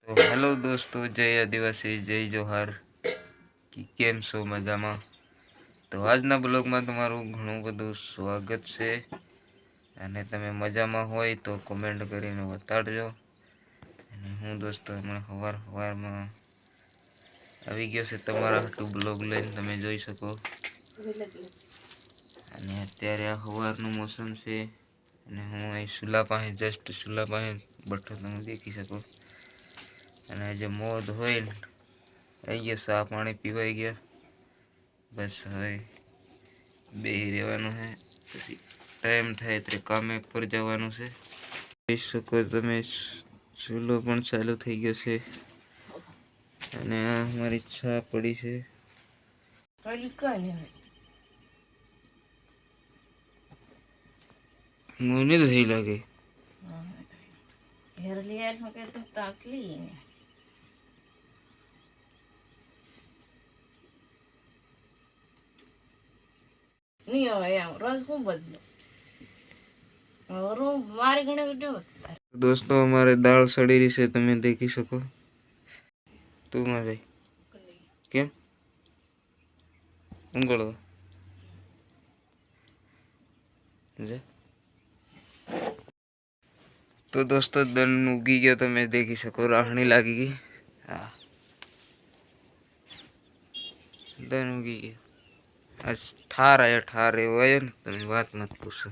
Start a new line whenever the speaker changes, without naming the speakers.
તો હેલો દોસ્તો, જય આદિવાસી, જય જોહાર. કેમ છો? મજામાં? તો આજના બ્લોગમાં તમારું ઘણું બધું સ્વાગત છે. અને તમે મજામાં હોય તો કોમેન્ટ કરીને બતાડજો. અને હું દોસ્તો હમણાં સવારમાં આવી ગયો છે તમારા હાટું બ્લોગ લઈને, તમે જોઈ શકો. અને અત્યારે આ સવારનું મોસમ છે અને હું અહીં ચૂલા પાસે ચૂલા પાસે બેઠો તમે દેખી શકો. અને જે મોદ હોય ને આવી ગયા, ચા પાણી પીવાઈ ગયા. બસ હવે બેહી રહેવાનું છે, પછી ટાઈમ થાય એટલે કામે પર જવાનું છે. જોઈ શકો તમે, ચૂલો પણ ચાલુ થઈ ગયો છે. અને આ મારી ચા પડી છે. મને તો સહી લાગે. દોસ્તો અમારે દાળ સડી રહી છે, તમે દેખી શકો. તું માં જાય કેમ ઊંઘળવા તો દોસ્તો દન ઉગી ગયો, તમે દેખી શકો. રાહણી લાગી ગઈ. હા, દન ઉગી ગયો. આજ ઠાર આવ્યો, ઠાર એવો આવ્યો ને તમે વાત મત પૂછો.